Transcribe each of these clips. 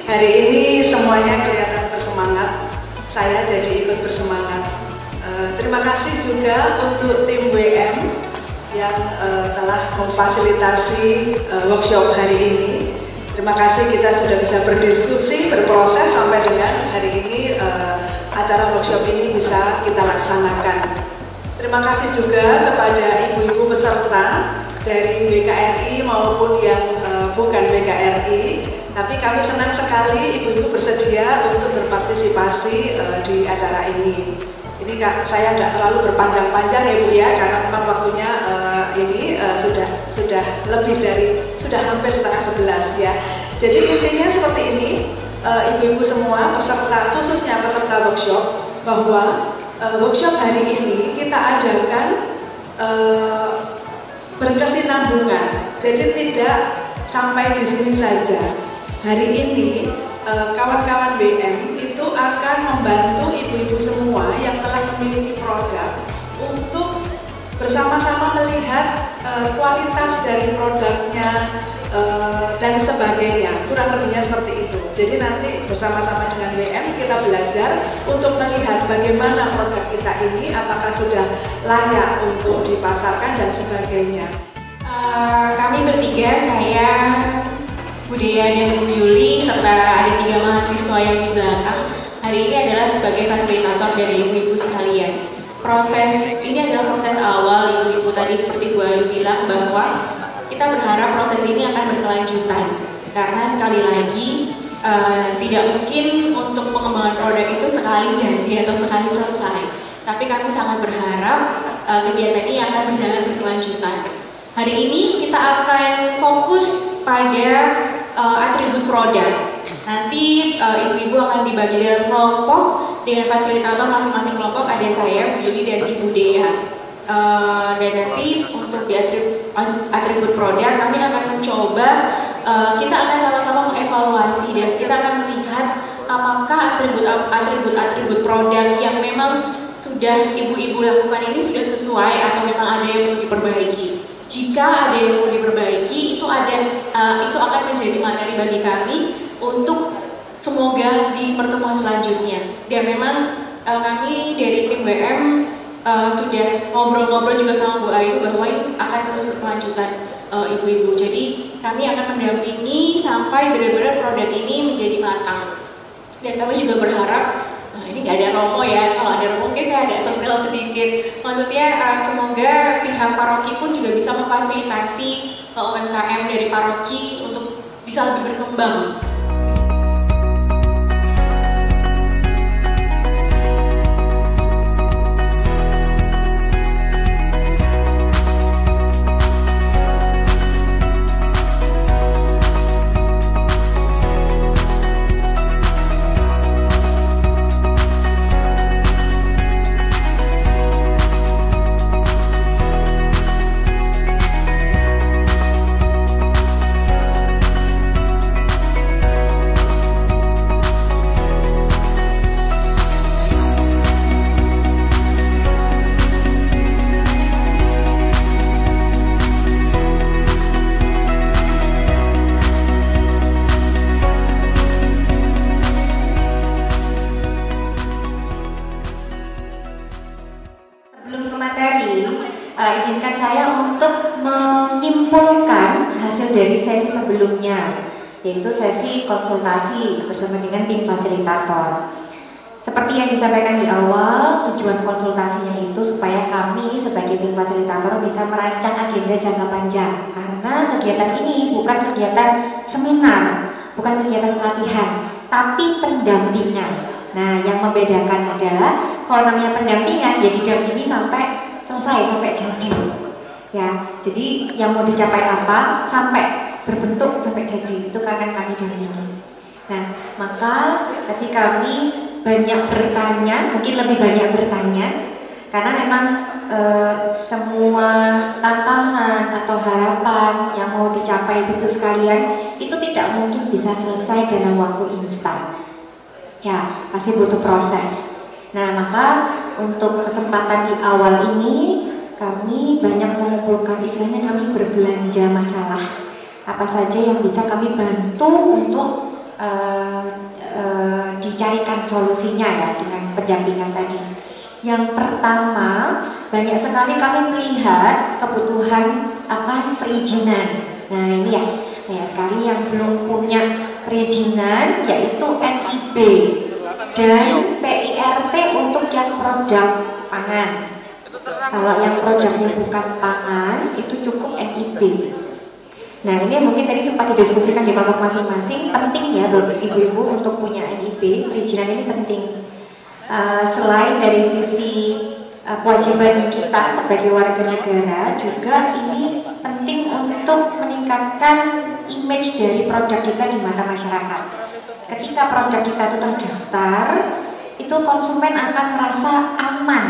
Hari ini semuanya kelihatan bersemangat, saya jadi ikut bersemangat. Terima kasih juga untuk tim WM yang telah memfasilitasi workshop hari ini. Terima kasih kita sudah bisa berdiskusi, berproses sampai dengan hari ini acara workshop ini bisa kita laksanakan. Terima kasih juga kepada ibu-ibu peserta dari BKRI maupun yang bukan BKRI. Tapi kami senang sekali ibu-ibu bersedia untuk berpartisipasi di acara ini. Ini saya nggak terlalu berpanjang-panjang ya Bu ya, karena memang waktunya ini sudah hampir setengah 11 ya. Jadi intinya seperti ini, ibu-ibu semua peserta, khususnya peserta workshop, bahwa workshop hari ini kita adakan berkesinambungan. Jadi tidak sampai di sini saja. Hari ini kawan-kawan BM itu akan membantu ibu-ibu semua yang telah memiliki produk untuk bersama-sama melihat kualitas dari produknya dan sebagainya, kurang lebihnya seperti itu. Jadi nanti bersama-sama dengan BM kita belajar untuk melihat bagaimana produk kita ini, apakah sudah layak untuk dipasarkan dan sebagainya. Kami bertiga, saya, Bu Dea dan Bu Yuli, serta ada 3 mahasiswa yang di belakang. Hari ini adalah sebagai fasilitator dari ibu-ibu sekalian. Proses ini adalah proses awal ibu-ibu tadi seperti Bu Ayu bilang, bahwa kita berharap proses ini akan berkelanjutan. Karena sekali lagi tidak mungkin untuk pengembangan produk itu sekali jadi atau sekali selesai. Tapi kami sangat berharap kegiatan ini akan berjalan berkelanjutan. Hari ini kita akan fokus pada atribut produk. Nanti ibu-ibu akan dibagi dalam kelompok dengan fasilitator masing-masing kelompok, ada saya, Bu Yuli dan Ibu Dea. Dan nanti untuk di atribut produk kami akan mencoba, kita akan sama-sama mengevaluasi dan kita akan melihat apakah atribut produk yang memang sudah ibu-ibu lakukan ini sudah sesuai atau memang ada yang perlu diperbaiki. Jika ada yang perlu diperbaiki, itu akan menjadi materi bagi kami untuk semoga di pertemuan selanjutnya. Dan memang kami dari tim BM sudah ngobrol-ngobrol juga sama Bu Ayu bahwa ini akan terus berkelanjutan ibu-ibu. Jadi kami akan mendampingi sampai benar-benar produk ini menjadi matang. Dan kami juga berharap, ini nggak ada romo ya, kalau ada romo mungkin saya agak sentil sedikit. Maksudnya semoga pihak paroki pun juga bisa memfasilitasi UMKM dari paroki untuk bisa lebih berkembang. Izinkan saya untuk menyimpulkan hasil dari sesi sebelumnya, yaitu sesi konsultasi bersama dengan tim fasilitator. Seperti yang disampaikan di awal, tujuan konsultasinya itu supaya kami sebagai tim fasilitator bisa merancang agenda jangka panjang. Karena kegiatan ini bukan kegiatan seminar, bukan kegiatan pelatihan, tapi pendampingan. Nah, yang membedakan adalah kalau namanya pendampingan, ya didampingi sampai selesai, sampai jadi ya. Jadi yang mau dicapai apa sampai berbentuk, sampai jadi, itu akan kami dampingi. Nah, maka tadi kami banyak bertanya, mungkin lebih banyak bertanya karena memang semua tantangan atau harapan yang mau dicapai ibu sekalian itu tidak mungkin bisa selesai dalam waktu instan. Ya, pasti butuh proses. Nah, maka untuk kesempatan di awal ini kami banyak mengumpulkan, istilahnya kami berbelanja masalah apa saja yang bisa kami bantu untuk dicarikan solusinya ya dengan pendampingan tadi. Yang pertama, banyak sekali kami melihat kebutuhan akan perizinan. Nah ini ya, banyak sekali yang belum punya perizinan, yaitu NIB dan PIRT untuk yang produk pangan. Kalau yang produknya bukan pangan, itu cukup NIB. Nah ini mungkin tadi sempat didiskusikan di kelompok masing-masing, penting ya ibu-ibu untuk punya NIB, perizinan ini penting. Selain dari sisi kewajiban kita sebagai warga negara, juga ini penting untuk meningkatkan image dari produk kita di mata masyarakat. Ketika produk kita itu terdaftar, itu konsumen akan merasa aman,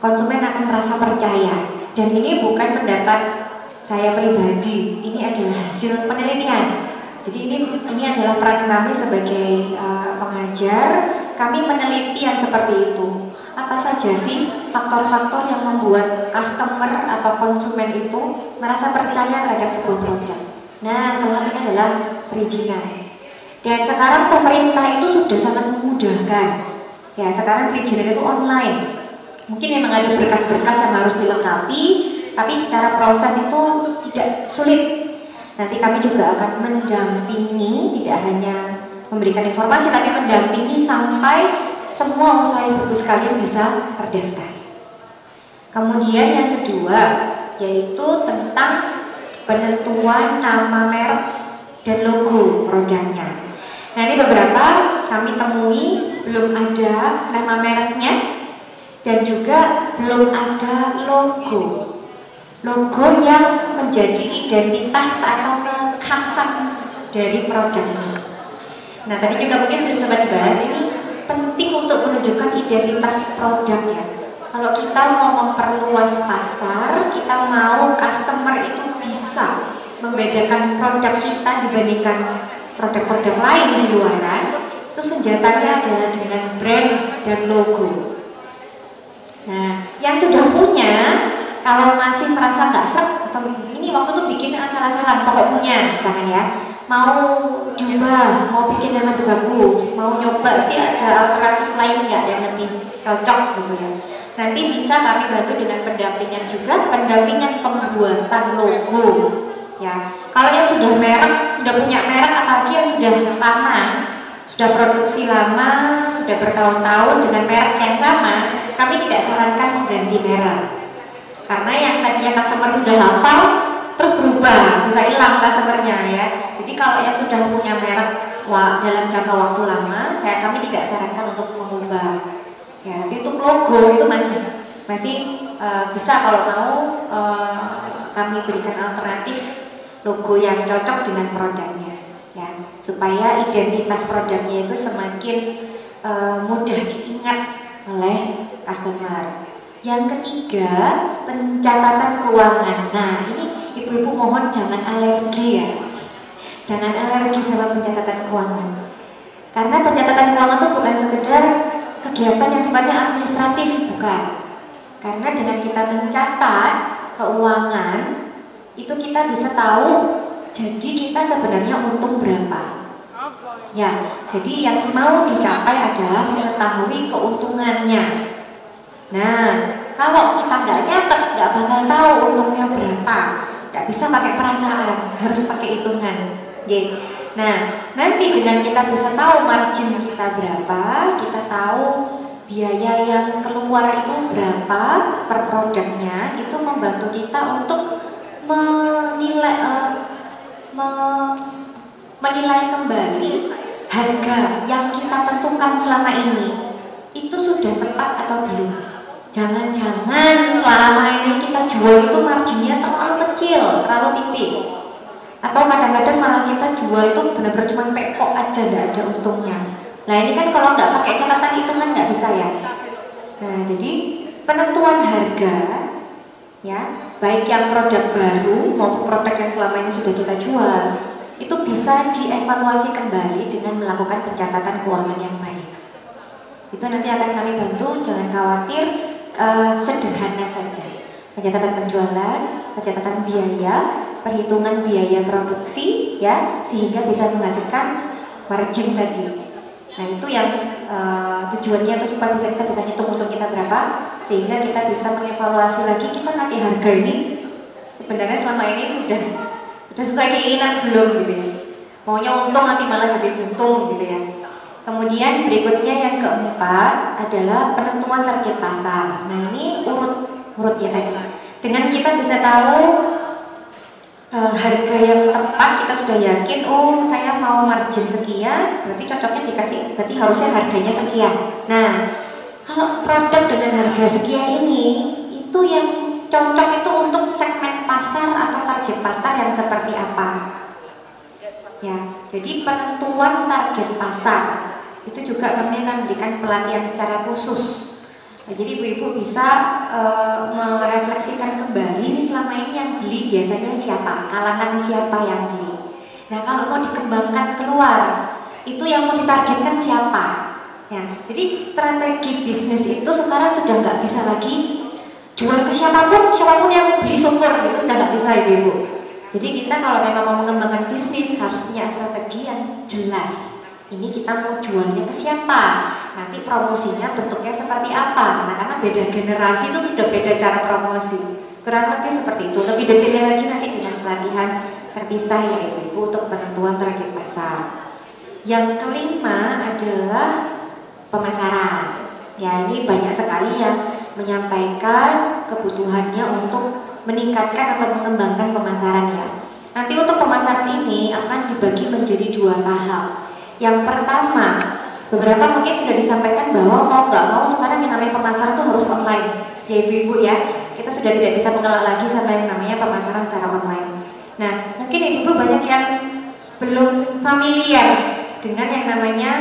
konsumen akan merasa percaya. Dan ini bukan pendapat saya pribadi, ini adalah hasil penelitian. Jadi ini adalah peran kami sebagai pengajar. Kami meneliti yang seperti itu. Apa saja sih faktor-faktor yang membuat customer atau konsumen itu merasa percaya terhadap sebuah produk? Nah, salah satunya adalah perizinan. Dan sekarang pemerintah itu sudah sangat memudahkan. Ya, sekarang perizinan itu online. Mungkin memang ada berkas-berkas yang harus dilengkapi, tapi secara proses itu tidak sulit. Nanti kami juga akan mendampingi, tidak hanya memberikan informasi, tapi mendampingi sampai semua usaha ibu sekalian bisa terdaftar. Kemudian yang kedua, yaitu tentang penentuan nama merek dan logo produknya. Nah ini beberapa kami temui belum ada nama mereknya dan juga belum ada logo yang menjadi identitas atau kekhasan dari produknya. Nah tadi juga mungkin sudah sempat dibahas, ini penting untuk menunjukkan identitas produknya. Kalau kita mau memperluas pasar, kita mau customer itu bisa membedakan produk kita dibandingkan produk-produk lain di luaran, itu senjatanya adalah dengan brand dan logo. Nah, yang sudah punya, kalau masih merasa nggak srek atau ini waktu itu bikin asal-asalan, pokok punya, misalkan ya, mau diubah, mau bikin yang lebih bagus, mau nyoba sih ada alternatif lain nggak yang lebih cocok gitu ya. Nanti bisa kami bantu dengan pendampingan juga, pendampingan pembuatan logo. Ya, kalau yang sudah punya merek, apalagi yang sudah lama, sudah produksi lama, sudah bertahun-tahun dengan merek yang sama, kami tidak sarankan mengganti merek. Karena yang tadinya customer sudah hafal, terus berubah, bisa hilang customernya ya. Jadi kalau yang sudah punya merek dalam jangka waktu lama, kami tidak sarankan untuk mengubah. Ya, untuk logo itu masih bisa kalau mau kami berikan alternatif logo yang cocok dengan produknya, ya, supaya identitas produknya itu semakin mudah diingat oleh customer. Yang ketiga, pencatatan keuangan. Nah, ini ibu-ibu mohon jangan alergi ya. Jangan alergi sama pencatatan keuangan. Karena pencatatan keuangan itu bukan sekedar kegiatan yang sifatnya administratif, bukan. Karena dengan kita mencatat keuangan, itu kita bisa tahu jadi kita sebenarnya untung berapa. Ya, jadi yang mau dicapai adalah mengetahui keuntungannya. Nah, kalau kita nggak nyatet, nggak bakal tahu untungnya berapa. Nggak bisa pakai perasaan, harus pakai hitungan. Nah, nanti dengan kita bisa tahu margin kita berapa, kita tahu biaya yang keluar itu berapa per produknya, itu membantu kita untuk menilai kembali harga yang kita tentukan selama ini itu sudah tepat atau belum. Jangan-jangan selama ini kita jual itu marginnya terlalu kecil, terlalu tipis, atau kadang-kadang malah kita jual itu benar-benar cuma pekok aja, nggak ada untungnya. Nah ini kan kalau nggak pakai catatan hitungan nggak bisa ya. Nah jadi penentuan harga, ya, baik yang produk baru maupun produk yang selama ini sudah kita jual, itu bisa dievaluasi kembali dengan melakukan pencatatan keuangan yang baik. Itu nanti akan kami bantu, jangan khawatir, sederhana saja. Pencatatan penjualan, pencatatan biaya, perhitungan biaya produksi, ya, sehingga bisa menghasilkan margin tadi. Nah itu yang tujuannya itu supaya kita bisa hitung untung kita berapa, sehingga kita bisa mengevaluasi lagi kita ngasih harga ini sebenarnya selama ini udah sesuai keinginan belum gitu ya. Maunya untung nanti malah jadi untung gitu ya. Kemudian berikutnya yang keempat adalah penentuan target pasar. Nah ini urut ya tadi. Dengan kita bisa tahu harga yang tepat, kita sudah yakin, oh saya mau margin sekian, berarti cocoknya dikasih, berarti harusnya harganya sekian. Nah, kalau produk dengan harga sekian ini, itu yang cocok itu untuk segmen pasar atau target pasar yang seperti apa? Ya, jadi penentuan target pasar itu juga kami akan berikan pelatihan secara khusus. Nah, jadi ibu-ibu bisa merefleksikan kembali ini selama ini yang beli biasanya siapa, kalangan siapa yang beli. Nah kalau mau dikembangkan keluar, itu yang mau ditargetkan siapa. Ya, jadi strategi bisnis itu sekarang sudah nggak bisa lagi jual ke siapapun yang beli syukur, itu udah nggak bisa ibu-ibu. Jadi kita kalau memang mau mengembangkan bisnis harus punya strategi yang jelas. Ini kita mau jualnya ke siapa, nanti promosinya bentuknya seperti apa. Nah karena beda generasi itu sudah beda cara promosi. Kurang lebih seperti itu. Lebih detailnya lagi nanti dengan pelatihan terpisah ya ibu untuk penentuan target pasar. Yang kelima adalah pemasaran. Ya ini banyak sekali yang menyampaikan kebutuhannya untuk meningkatkan atau mengembangkan pemasaran ya. Nanti untuk pemasaran ini akan dibagi menjadi 2 tahap. Yang pertama, beberapa mungkin sudah disampaikan bahwa mau nggak mau sekarang yang namanya pemasaran itu harus online. Ya ibu-ibu ya, kita sudah tidak bisa mengelak lagi sama yang namanya pemasaran secara online. Nah, mungkin ibu-ibu banyak yang belum familiar dengan yang namanya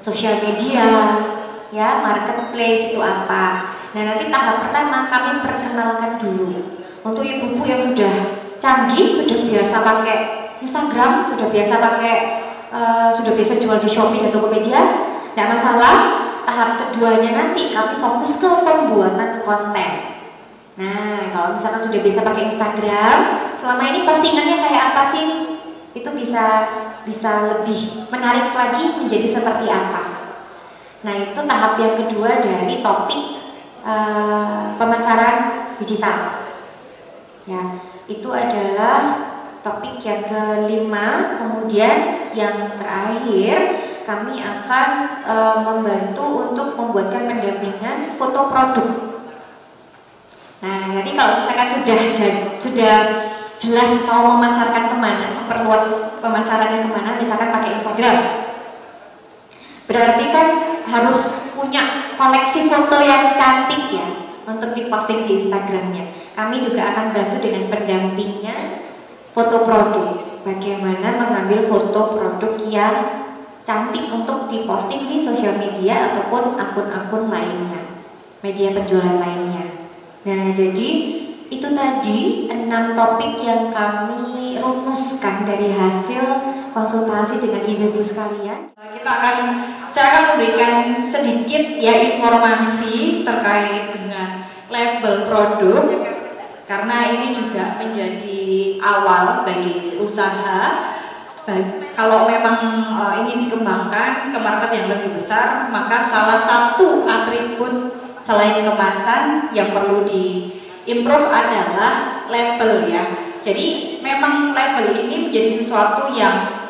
sosial media, ya marketplace itu apa. Nah nanti tahap pertama kami perkenalkan dulu untuk ibu-ibu yang sudah canggih, sudah biasa pakai Instagram, sudah biasa pakai sudah biasa jual di Shopee dan Tokopedia, tidak masalah. Tahap keduanya nanti kami fokus ke pembuatan konten. Nah, kalau misalkan sudah biasa pakai Instagram, selama ini postingannya kayak apa sih? Itu bisa lebih menarik lagi menjadi seperti apa. Nah, itu tahap yang kedua dari topik pemasaran digital. Ya, itu adalah topik yang kelima. Kemudian yang terakhir kami akan membantu untuk membuatkan pendampingan foto produk. Nah, jadi kalau misalkan sudah jelas mau memasarkan kemana, memperluas pemasarannya kemana, misalkan pakai Instagram, berarti kan harus punya koleksi foto yang cantik ya untuk diposting di Instagramnya. Kami juga akan bantu dengan pendampingnya foto produk, bagaimana mengambil foto produk yang cantik untuk diposting di sosial media ataupun akun-akun lainnya, media penjualan lainnya. Nah, jadi itu tadi 6 topik yang kami rumuskan dari hasil konsultasi dengan ibu-ibu sekalian. Saya akan memberikan sedikit ya informasi terkait dengan label produk, karena ini juga menjadi awal bagi usaha. Kalau memang ingin dikembangkan ke market yang lebih besar, maka salah satu atribut selain kemasan yang perlu di-improve adalah label ya. Jadi memang label ini menjadi sesuatu yang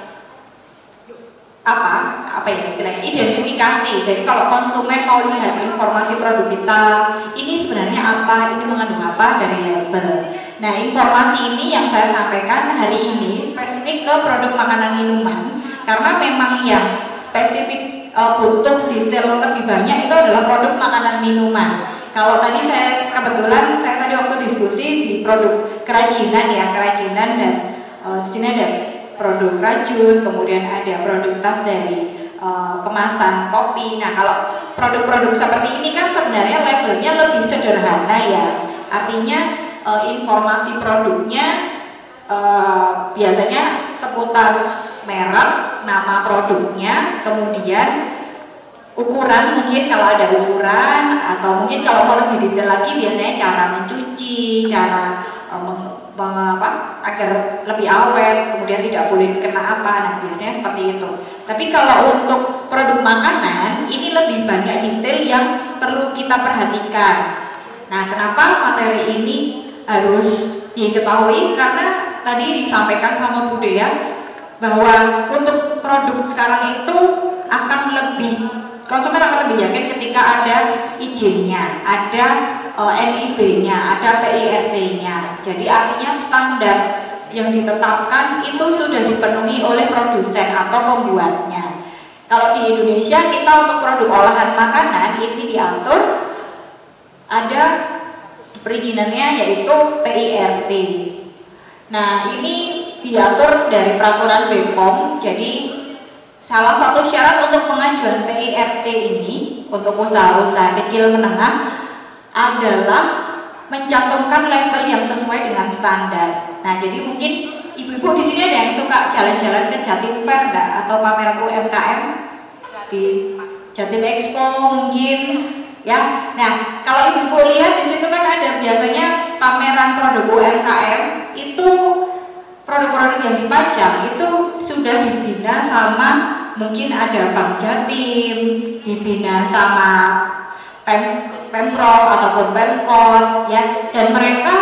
apa ya istilahnya, identifikasi. Jadi kalau konsumen mau lihat informasi produk kita, ini sebenarnya apa, ini mengandung apa dari label. Nah, informasi ini yang saya sampaikan hari ini spesifik ke produk makanan minuman, karena memang yang spesifik butuh detail lebih banyak itu adalah produk makanan minuman. Kalau tadi kebetulan saya tadi waktu diskusi di produk kerajinan ya, kerajinan, dan di sini ada produk rajut, kemudian ada produk tas dari kemasan kopi. Nah, kalau produk-produk seperti ini kan sebenarnya labelnya lebih sederhana ya. Artinya informasi produknya biasanya seputar merek, nama produknya, kemudian ukuran, mungkin kalau ada ukuran, atau mungkin kalau mau lebih detail lagi biasanya cara mencuci, cara agar lebih awet, kemudian tidak boleh kena apa. Nah, biasanya seperti itu. Tapi kalau untuk produk makanan, ini lebih banyak detail yang perlu kita perhatikan. Nah, kenapa materi ini harus diketahui? Karena tadi disampaikan sama Bu Dea bahwa untuk produk sekarang itu akan konsumen akan lebih yakin ketika ada izin-nya, ada NIB-nya, ada PIRT-nya. Jadi artinya standar yang ditetapkan itu sudah dipenuhi oleh produsen atau pembuatnya. Kalau di Indonesia kita untuk produk olahan makanan ini diatur ada perizinannya yaitu PIRT. Nah, ini diatur dari peraturan BPOM. Jadi salah satu syarat untuk pengajuan PIRT ini untuk usaha-usaha kecil menengah adalah mencantumkan label yang sesuai dengan standar. Nah, jadi mungkin ibu-ibu di sini ada yang suka jalan-jalan ke Jatim Fair enggak? Atau pameran UMKM di Jatim Expo mungkin ya. Nah, kalau ibu-ibu lihat di situ kan ada biasanya pameran produk UMKM, itu produk-produk yang dipajang itu sudah dibina sama mungkin ada Bank Jatim, dibina sama Pemprov ataupun Pemkot ya, dan mereka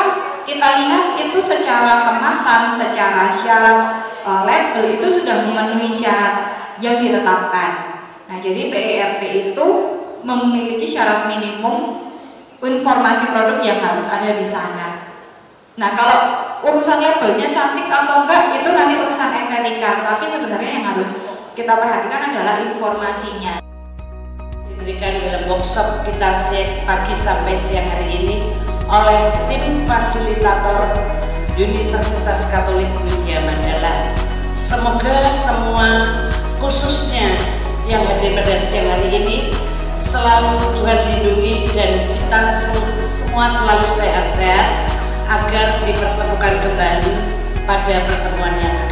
kita lihat itu secara kemasan, secara syarat label itu sudah memenuhi syarat yang ditetapkan. Nah, jadi PIRT itu memiliki syarat minimum informasi produk yang harus ada di sana. Nah, kalau urusan labelnya cantik atau enggak itu nanti urusan estetika, tapi sebenarnya yang harus kita perhatikan adalah informasinya. Diberikan dalam workshop kita pagi sampai siang hari ini oleh tim fasilitator Universitas Katolik Widya Mandala. Semoga semua khususnya yang hadir pada siang hari ini selalu Tuhan lindungi dan kita semua selalu sehat-sehat agar dipertemukan kembali pada pertemuan yang